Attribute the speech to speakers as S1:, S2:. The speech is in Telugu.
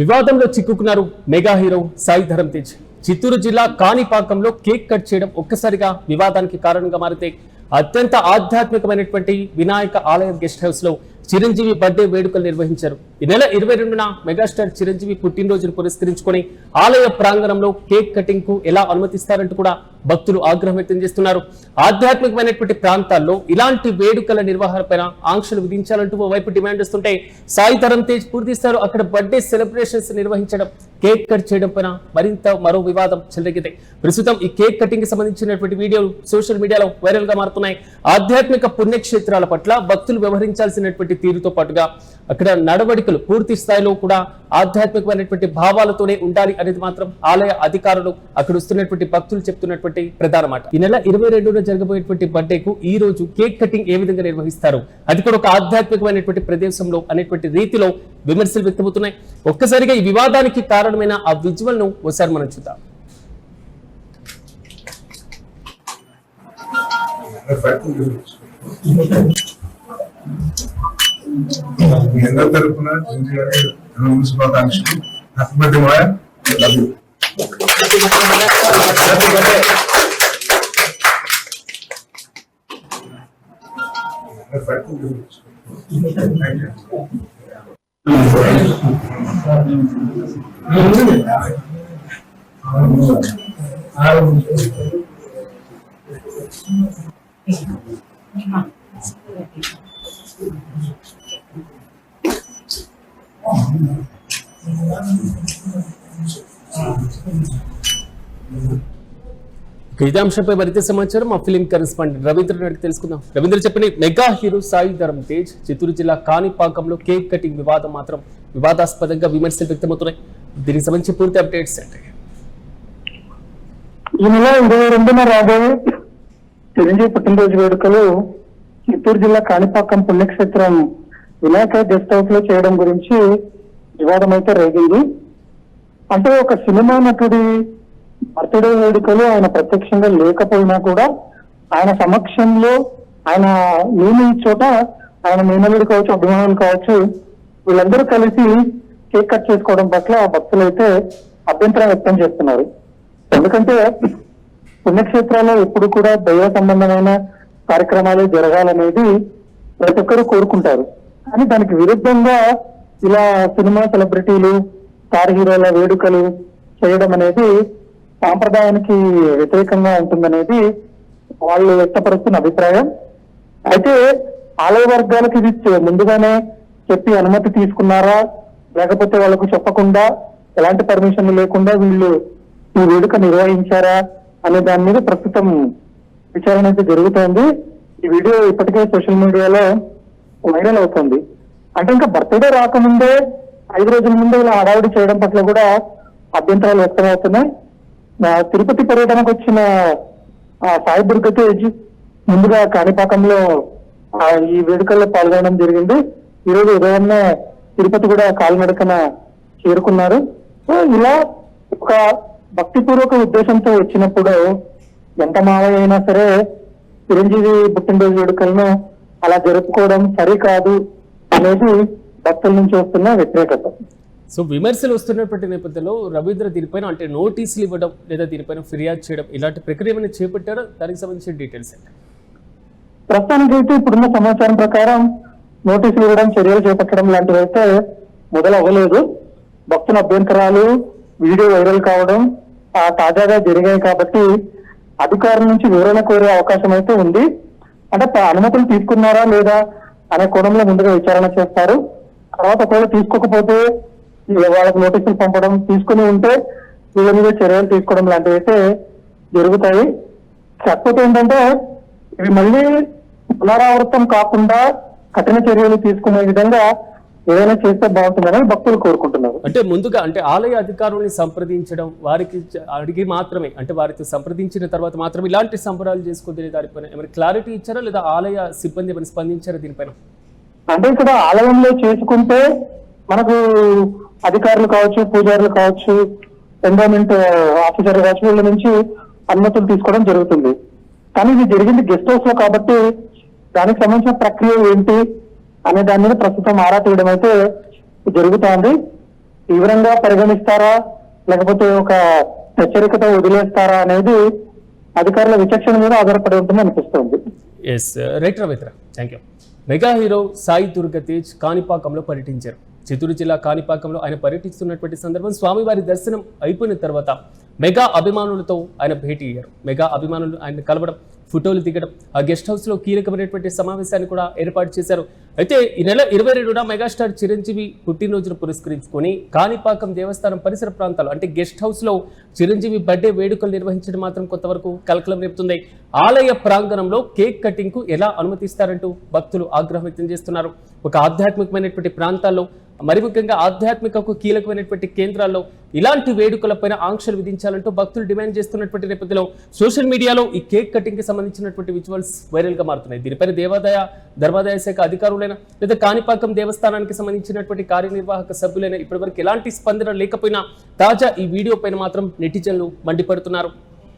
S1: వివాదంలో చిక్కుకున్నారు మెగా హీరో సాయి ధరమ్ తేజ్. చిత్తూరు జిల్లా కాణిపాకంలో కేక్ కట్ చేయడం ఒక్కసారిగా వివాదానికి కారణంగా మారితే అత్యంత ఆధ్యాత్మికమైనటువంటి వినాయక ఆలయం గెస్ట్ హౌస్ లో చిరంజీవి బర్త్డే వేడుకలు నిర్వహించారు. ఈ నెల 22న మెగాస్టార్ చిరంజీవి పుట్టినరోజును పురస్కరించుకొని ఆలయ ప్రాంగణంలో కేక్ కటింగ్ కు ఎలా అనుమతిస్తారంటూ కూడా భక్తులు ఆగ్రహం వ్యక్తం చేస్తున్నారు. ఆధ్యాత్మికమైనటువంటి ప్రాంతాల్లో ఇలాంటి వేడుకల నిర్వహణపై ఆంక్షలు విధించాలంటూ ఓవైపు డిమాండ్ వస్తుంటే సాయి ధరమ్ తేజ్ పూర్తిస్తారు అక్కడ బర్త్డే సెలబ్రేషన్స్ నిర్వహించడం, కేక్ కట్ చేయడం పైన మరో వివాదం చెలరేగింది. ప్రస్తుతం ఈ కేక్ కటింగ్ కి సంబంధించినటువంటి వీడియోలు సోషల్ మీడియాలో వైరల్ గా మారుతున్నాయి. ఆధ్యాత్మిక పుణ్యక్షేత్రాల పట్ల భక్తులు వ్యవహరించాల్సినటువంటి తీరుతో పాటుగా అక్కడ నడవడికలు పూర్తి స్థాయిలో కూడా ఆధ్యాత్మికమైనటువంటి భావాలతోనే ఉండాలి అనేది మాత్రం ఆలయ అధికారులు అక్కడ వస్తున్నటువంటి భక్తులు చెప్తున్నటువంటి ప్రధాన మాట. ఈ నెల 22న జరగబోయేటువంటి బర్త్డేకు ఈ రోజు కేక్ కటింగ్ ఏ విధంగా నిర్వహిస్తారు, అది కూడా ఒక ఆధ్యాత్మికమైనటువంటి ప్రదేశంలో అనేటువంటి రీతిలో విమర్శలు వ్యక్తమవుతున్నాయి. ఒక్కసారిగా ఈ వివాదానికి కారణమైన ఆ విజువల్ ను ఒకసారి మనం చూద్దాం.
S2: అందరి తరఫున శుభాకాంక్షలు. Happy birthday Maya. Love you.
S1: ఇదే అంశంపై మరింత సమాచారం మా ఫిలిం కరెస్పాండెంట్ రవీంద్ర అడిగి తెలుసుకుందాం. రవీంద్ర చెప్పని మెగా హీరో సాయి ధరమ్ తేజ్ చిత్తూరు జిల్లా కాణిపాకంలో కేక్ కటింగ్ వివాదం మాత్రం వివాదాస్పదంగా విమర్శలు వ్యక్తమవుతున్నాయి. దీనికి సంబంధించి పూర్తి అప్డేట్స్ అంటే
S3: ఈ నెల 22న రాబోయే చిరంజీవి పుట్టినరోజు వేడుకలు చిత్తూరు జిల్లా కాణిపాకం పుణ్యక్షేత్రం వినాయక గెస్ట్ హౌస్ లో చేయడం గురించి వివాదం అయితే రేగింది. అంటే ఒక సినిమా నటుడి బర్త్డే వేడుకలు ఆయన ప్రత్యక్షంగా లేకపోయినా కూడా ఆయన సమక్షంలో ఆయన లేని చోట ఆయన మేనల్లుడు కావచ్చు, అభిమానులు కావచ్చు, వీళ్ళందరూ కలిసి కేక్ కట్ చేసుకోవడం పట్ల భక్తులు అయితే అభ్యంతరం వ్యక్తం చేస్తున్నారు. ఎందుకంటే పుణ్యక్షేత్రాల్లో ఎప్పుడు కూడా దైవ సంబంధమైన కార్యక్రమాలు జరగాలనేది ప్రతి ఒక్కరూ కోరుకుంటారు. కానీ దానికి విరుద్ధంగా ఇలా సినిమా సెలబ్రిటీలు, స్టార్ హీరోల వేడుకలు చేయడం అనేది సాంప్రదాయానికి వ్యతిరేకంగా ఉంటుందనేది వాళ్ళు వ్యక్తపరుస్తున్న అభిప్రాయం. అయితే ఆలయ వర్గాలకు ఇది ముందుగానే చెప్పి అనుమతి తీసుకున్నారా, లేకపోతే వాళ్ళకు చెప్పకుండా ఎలాంటి పర్మిషన్ లేకుండా వీళ్ళు ఈ వేడుక నిర్వహించారా అనే దాని మీద ప్రస్తుతం విచారణ అయితే జరుగుతోంది. ఈ వీడియో ఇప్పటికే సోషల్ మీడియాలో వైరల్ అవుతుంది. అంటే ఇంకా బర్త్డే రాకముందే 5 రోజుల ముందే ఇలా హడావుడి చేయడం పట్ల కూడా అభ్యంతరాలు వ్యక్తమవుతున్నాయి. తిరుపతి పర్యటనకు వచ్చిన సాయి దుర్గ తేజ్ ముందుగా కాణిపాకంలో ఈ వేడుకల్లో పాల్గొనడం జరిగింది. ఈరోజు ఉదయాన్నే తిరుపతి కూడా కాలినడకన చేరుకున్నారు. సో ఇలా ఒక భక్తిపూర్వక ఉద్దేశంతో వచ్చినప్పుడు ఎంత మావయ్య అయినా సరే చిరంజీవి పుట్టినరోజు వేడుకలను అలా జరుపుకోవడం సరికాదు అనేది భక్తుల నుంచి వస్తున్న వ్యతిరేకత.
S1: సో విమర్శలు వస్తున్నటువంటి నేపథ్యంలో రవీంద్ర దీనిపైన అంటే నోటీసులు ఇవ్వడం లేదా దీనిపైన ఫిర్యాదు చేయడం ఇలాంటి ప్రక్రియ ఏమైనా చేపట్టారో దానికి సంబంధించిన డీటెయిల్స్ అంటే
S3: ప్రస్తుతానికి అయితే ఇప్పుడున్న సమాచారం ప్రకారం నోటీసులు ఇవ్వడం, చర్యలు చేపట్టడం లాంటివి అయితే మొదలవ్వలేదు. భక్తుల అభ్యంతరాలు, వీడియో వైరల్ కావడం తాజాగా జరిగాయి కాబట్టి అధికారుల నుంచి వివరణ కోరే అవకాశం అయితే ఉంది. అంటే అనుమతులు తీసుకున్నారా లేదా అనే కోణంలో ముందుగా విచారణ చేస్తారు. తర్వాత ఒకవేళ తీసుకోకపోతే వాళ్ళకి నోటీసులు పంపడం, తీసుకుని ఉంటే వీళ్ళ మీద చర్యలు తీసుకోవడం లాంటివి అయితే జరుగుతాయి. కాకపోతే ఏంటంటే ఇవి మళ్ళీ పునరావృతం కాకుండా కఠిన చర్యలు తీసుకునే విధంగా ఏదైనా చేస్తే బాగుంటుందని భక్తులు కోరుకుంటున్నారు.
S1: అంటే ముందుగా అంటే ఆలయ అధికారుల్ని సంప్రదించడం, వారికి అడిగి మాత్రమే అంటే వారితో సంప్రదించిన తర్వాత మాత్రమే ఇలాంటి సంబరాలు చేసుకునే దానిపైన ఏమైనా క్లారిటీ ఇచ్చారా లేదా ఆలయ సిబ్బంది ఏమైనా స్పందించారా దీనిపైన?
S3: అంటే ఇక్కడ ఆలయంలో చేసుకుంటే మనకు అధికారులు కావచ్చు, పూజారులు కావచ్చు, ఎండోమెంట్ ఆఫీసర్లు కావచ్చు, వీళ్ళ నుంచి అనుమతులు తీసుకోవడం జరుగుతుంది. కానీ ఇది జరిగింది గెస్ట్ హౌస్ లో కాబట్టి దానికి సంబంధించిన ప్రక్రియ ఏంటి అనే దాని మీద ప్రస్తుతం ఆరా తీయడం అయితే జరుగుతోంది. తీవ్రంగా పరిగణిస్తారా లేకపోతే ఒక హెచ్చరికతో వదిలేస్తారా అనేది అధికారుల విచక్షణ మీద ఆధారపడి ఉంటుంది అనిపిస్తుంది.
S1: Yes right Ravitra, thank you. Mega hero Sai Durga Tej కాణిపాకంలో పర్యటించారు. చిత్తూరు జిల్లా కాణిపాకంలో ఆయన పర్యటిస్తున్నటువంటి సందర్భం స్వామివారి దర్శనం అయిపోయిన తర్వాత మెగా అభిమానులతో ఆయన భేటీ అయ్యారు. మెగా అభిమానులు ఆయన కలవడం, ఫోటోలు దిగడం, ఆ గెస్ట్ హౌస్ లో కీలకమైనటువంటి సమావేశాన్ని కూడా ఏర్పాటు చేశారు. అయితే ఈ నెల 22న మెగాస్టార్ చిరంజీవి పుట్టినరోజును పురస్కరించుకొని కాణిపాకం దేవస్థానం పరిసర ప్రాంతాలు అంటే గెస్ట్ హౌస్ లో చిరంజీవి బర్త్డే వేడుకలు నిర్వహించడం మాత్రం కొంతవరకు కలకలం రేపుతుంది. ఆలయ ప్రాంగణంలో కేక్ కటింగ్ కు ఎలా అనుమతిస్తారంటూ భక్తులు ఆగ్రహం వ్యక్తం చేస్తున్నారు. ఒక ఆధ్యాత్మికమైనటువంటి ప్రాంతాల్లో, మరి ముఖ్యంగా ఆధ్యాత్మికకు కీలకమైనటువంటి కేంద్రాల్లో ఇలాంటి వేడుకలపైన ఆంక్షలు విధించాలంటూ భక్తులు డిమాండ్ చేస్తున్నటువంటి నేపథ్యంలో సోషల్ మీడియాలో ఈ కేక్ కటింగ్ కి సంబంధించినటువంటి విజువల్స్ వైరల్ గా మారుతున్నాయి. దీనిపైన ధర్మాదాయ శాఖ అధికారులైనా లేదా కాణిపాకం దేవస్థానానికి సంబంధించినటువంటి కార్యనిర్వాహక సభ్యులైనా ఇప్పటివరకు ఎలాంటి స్పందన లేకపోయినా తాజా ఈ వీడియో పైన మాత్రం నెటిజన్లు మండిపడుతున్నారు.